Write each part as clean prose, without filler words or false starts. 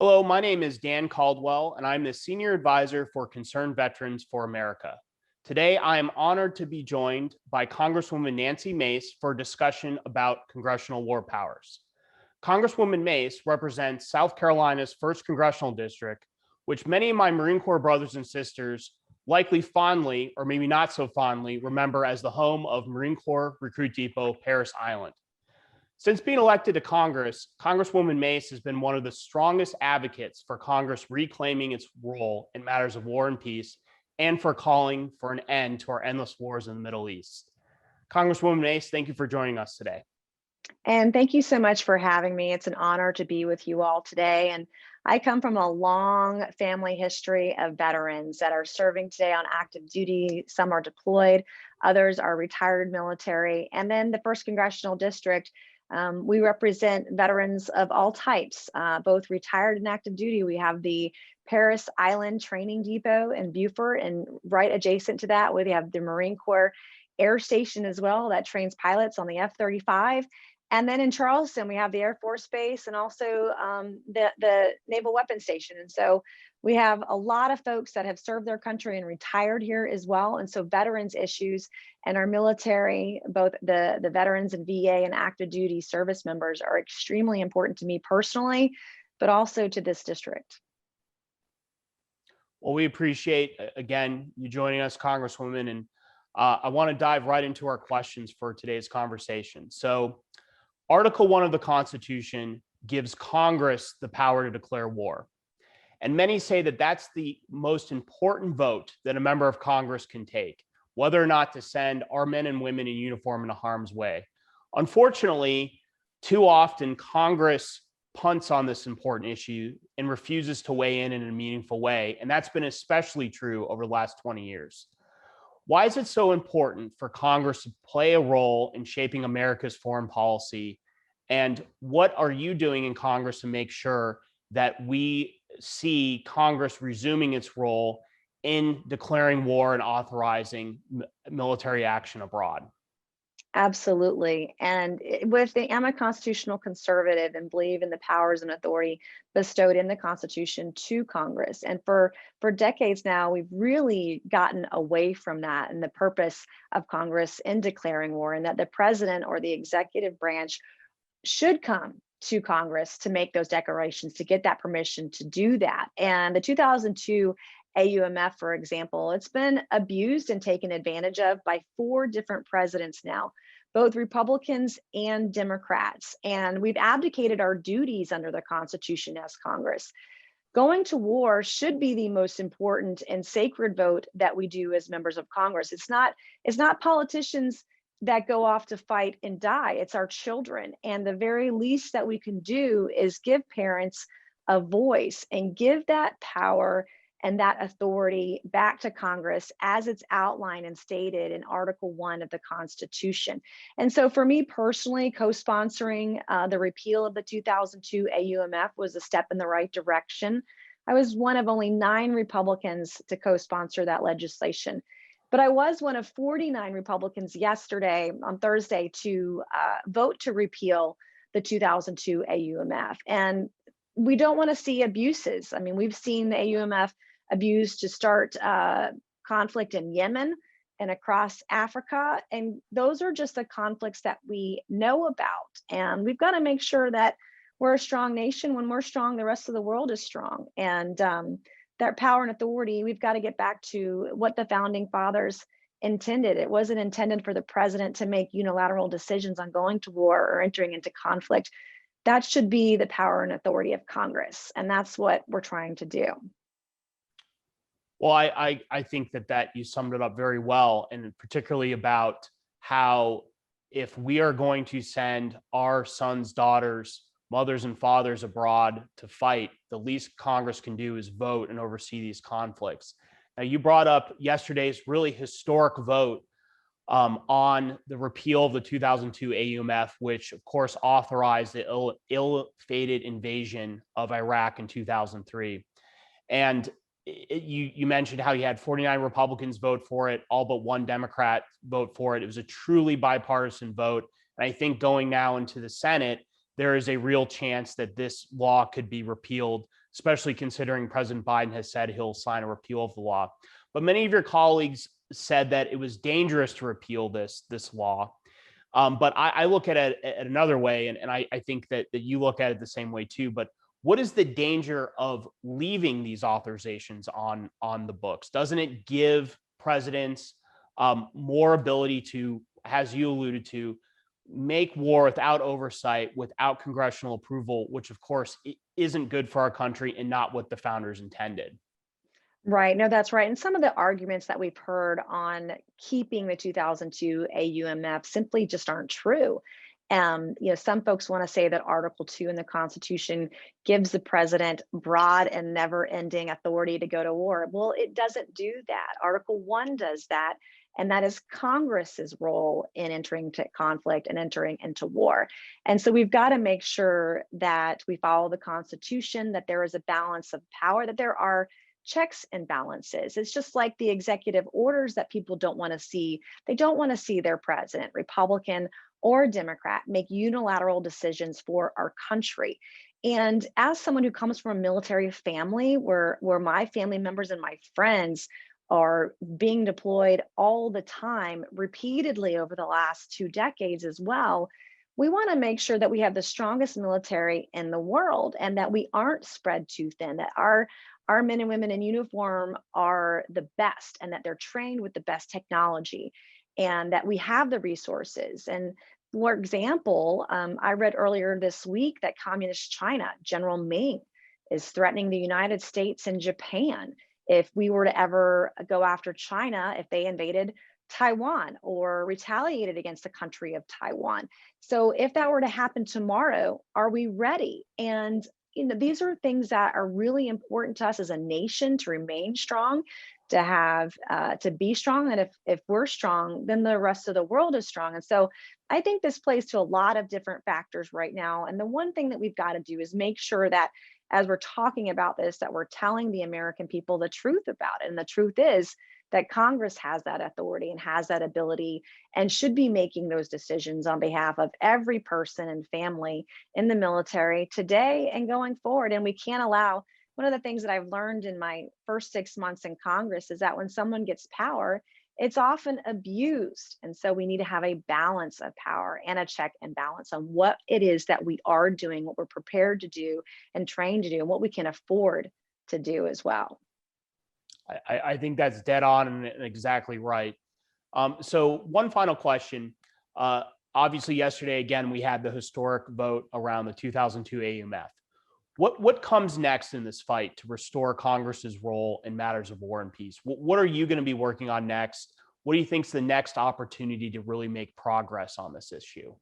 Hello, my name is Dan Caldwell, and I'm the Senior Advisor for Concerned Veterans for America. Today, I am honored to be joined by Congresswoman Nancy Mace for a discussion about Congressional War Powers. Congresswoman Mace represents South Carolina's 1st Congressional District, which many of my Marine Corps brothers and sisters likely fondly, or maybe not so fondly, remember as the home of Marine Corps Recruit Depot, Parris Island. Since being elected to Congress, Congresswoman Mace has been one of the strongest advocates for Congress reclaiming its role in matters of war and peace, and for calling for an end to our endless wars in the Middle East. Congresswoman Mace, thank you for joining us today. And thank you so much for having me. It's an honor to be with you all today. And I come from a long family history of veterans that are serving today on active duty. Some are deployed, others are retired military. And then the 1st Congressional District, we represent veterans of all types, both retired and active duty. We have the Parris Island Training Depot in Beaufort, and right adjacent to that, we have the Marine Corps Air Station as well that trains pilots on the F-35. And then in Charleston, we have the Air Force Base and also the Naval Weapons Station. And so we have a lot of folks that have served their country and retired here as well. And so veterans issues and our military, both the veterans and VA and active duty service members, are extremely important to me personally, but also to this district. Well, we appreciate, again, you joining us, Congresswoman, and I want to dive right into our questions for today's conversation. So, Article 1 of the Constitution gives Congress the power to declare war. And many say that that's the most important vote that a member of Congress can take, whether or not to send our men and women in uniform into harm's way. Unfortunately, too often Congress punts on this important issue and refuses to weigh in a meaningful way. And that's been especially true over the last 20 years. Why is it so important for Congress to play a role in shaping America's foreign policy? And what are you doing in Congress to make sure that we see Congress resuming its role in declaring war and authorizing military action abroad? Absolutely. And I'm a constitutional conservative and believe in the powers and authority bestowed in the Constitution to Congress. And for decades now, we've really gotten away from that and the purpose of Congress in declaring war, and that the president or the executive branch should come to Congress to make those declarations, to get that permission to do that. And the 2002 AUMF, for example, it's been abused and taken advantage of by 4 different presidents now, both Republicans and Democrats. And we've abdicated our duties under the Constitution as Congress. Going to war should be the most important and sacred vote that we do as members of Congress. It's not politicians that go off to fight and die. It's our children. And the very least that we can do is give parents a voice and give that power and that authority back to Congress as it's outlined and stated in Article 1 of the Constitution. And so for me personally, co-sponsoring the repeal of the 2002 AUMF was a step in the right direction. I was one of only 9 Republicans to co-sponsor that legislation. But I was one of 49 Republicans yesterday, on Thursday, to vote to repeal the 2002 AUMF. And we don't want to see abuses. I mean, we've seen the AUMF abused to start conflict in Yemen and across Africa. And those are just the conflicts that we know about. And we've got to make sure that we're a strong nation. When we're strong, the rest of the world is strong. And that power and authority, we've got to get back to what the founding fathers intended. It wasn't intended for the president to make unilateral decisions on going to war or entering into conflict. That should be the power and authority of Congress. And that's what we're trying to do. Well, I think that you summed it up very well, and particularly about how if we are going to send our sons, daughters, mothers, and fathers abroad to fight, the least Congress can do is vote and oversee these conflicts. Now, you brought up yesterday's really historic vote on the repeal of the 2002 AUMF, which of course authorized the ill-fated invasion of Iraq in 2003. And you mentioned how you had 49 Republicans vote for it, all but 1 Democrat vote for it. It was a truly bipartisan vote. And I think going now into the Senate, there is a real chance that this law could be repealed especially considering President Biden has said he'll sign a repeal of the law. But many of your colleagues said that it was dangerous to repeal this law. But I look at it another way, and I think that you look at it the same way too. But what is the danger of leaving these authorizations on the books? Doesn't it give presidents more ability to, as you alluded to, make war without oversight, without congressional approval, which of course isn't good for our country and not what the founders intended? Right. No, that's right. And some of the arguments that we've heard on keeping the 2002 AUMF simply just aren't true. Some folks want to say that Article 2 in the Constitution gives the president broad and never-ending authority to go to war. Well, it doesn't do that. Article 1 does that, and that is Congress's role in entering into conflict and entering into war. And so we've got to make sure that we follow the Constitution, that there is a balance of power, that there are checks and balances. It's just like the executive orders that people don't want to see. They don't want to see their president, Republican or Democrat, make unilateral decisions for our country. And as someone who comes from a military family where my family members and my friends are being deployed all the time, repeatedly over the last 2 decades as well, we want to make sure that we have the strongest military in the world and that we aren't spread too thin, that our men and women in uniform are the best and that they're trained with the best technology and that we have the resources. And for example, I read earlier this week that Communist China, General Ming, is threatening the United States and Japan if we were to ever go after China, if they invaded Taiwan or retaliated against the country of Taiwan. So if that were to happen tomorrow, are we ready? And these are things that are really important to us as a nation to remain strong, to have, to be strong. And if we're strong, then the rest of the world is strong. And so I think this plays to a lot of different factors right now. And the one thing that we've got to do is make sure that as we're talking about this, that we're telling the American people the truth about it. And the truth is that Congress has that authority and has that ability and should be making those decisions on behalf of every person and family in the military today and going forward. And we can't allow, one of the things that I've learned in my first 6 months in Congress is that when someone gets power, it's often abused. And so we need to have a balance of power and a check and balance on what it is that we are doing, what we're prepared to do and trained to do, and what we can afford to do as well. I think that's dead on and exactly right. So one final question. Obviously, yesterday, again, we had the historic vote around the 2002 AUMF. What comes next in this fight to restore Congress's role in matters of war and peace? What are you going to be working on next? What do you think is the next opportunity to really make progress on this issue?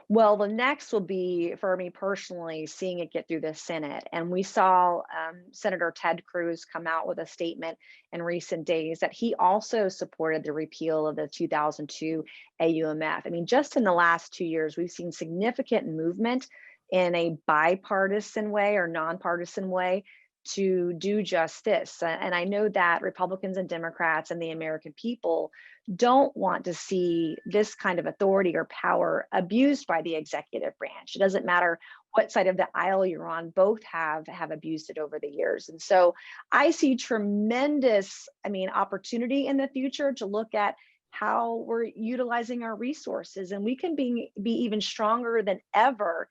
Well, the next will be, for me personally, seeing it get through the Senate. And we saw Senator Ted Cruz come out with a statement in recent days that he also supported the repeal of the 2002 AUMF. I mean, just in the last 2 years, we've seen significant movement in a bipartisan way or nonpartisan way to do just this. And I know that Republicans and Democrats and the American people don't want to see this kind of authority or power abused by the executive branch. It doesn't matter what side of the aisle you're on, both have abused it over the years. And so I see tremendous, opportunity in the future to look at how we're utilizing our resources, and we can be even stronger than ever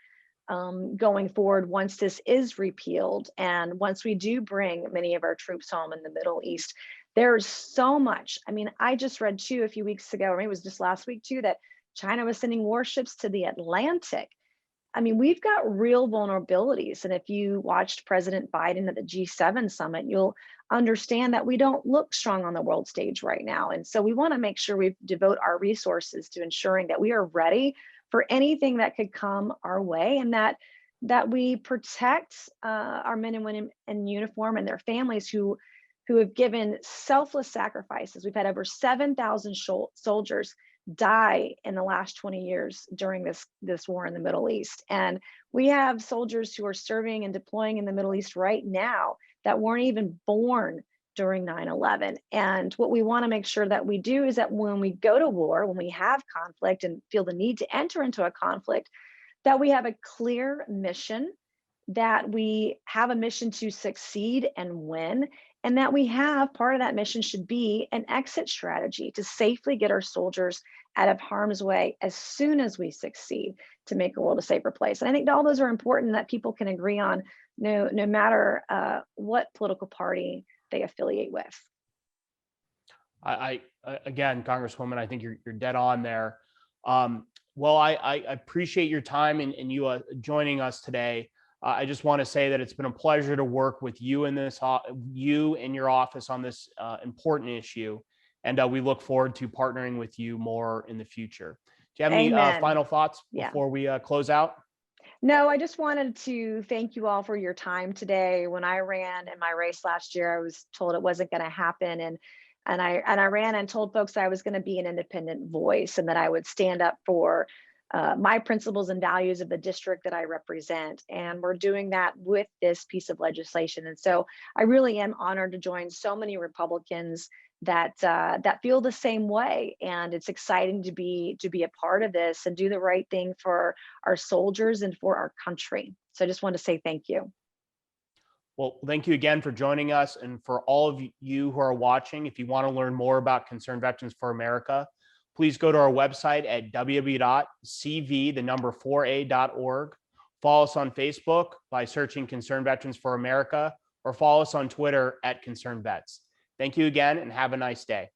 going forward once this is repealed and once we do bring many of our troops home in the Middle East. There's so much. I just read too a few weeks ago, or maybe it was just last week too, that China was sending warships to the Atlantic. We've got real vulnerabilities. And if you watched President Biden at the G7 summit, you'll understand that we don't look strong on the world stage right now. And so we want to make sure we devote our resources to ensuring that we are ready for anything that could come our way, and that we protect our men and women in uniform and their families who have given selfless sacrifices. We've had over 7,000 soldiers die in the last 20 years during this war in the Middle East. And we have soldiers who are serving and deploying in the Middle East right now that weren't even born during 9/11. And what we want to make sure that we do is that when we go to war, when we have conflict and feel the need to enter into a conflict, that we have a clear mission, that we have a mission to succeed and win, and that we have part of that mission should be an exit strategy to safely get our soldiers out of harm's way as soon as we succeed to make the world a safer place. And I think all those are important that people can agree on, no matter what political party they affiliate with. Again, Congresswoman, I think you're dead on there. Well, I appreciate your time and you joining us today. I just want to say that it's been a pleasure to work with you in this, you and your office on this important issue, and we look forward to partnering with you more in the future. Do you have any final thoughts before we close out? No, I just wanted to thank you all for your time today. When I ran in my race last year, I was told it wasn't going to happen, and I ran and told folks I was going to be an independent voice and that I would stand up for my principles and values of the district that I represent. And we're doing that with this piece of legislation. And so I really am honored to join so many Republicans that feel the same way. And it's exciting to be a part of this and do the right thing for our soldiers and for our country. So I just want to say thank you. Well, thank you again for joining us. And for all of you who are watching, if you want to learn more about Concerned Veterans for America, please go to our website at www.cv4a.org. Follow us on Facebook by searching Concerned Veterans for America, or follow us on Twitter at Concerned Vets. Thank you again and have a nice day.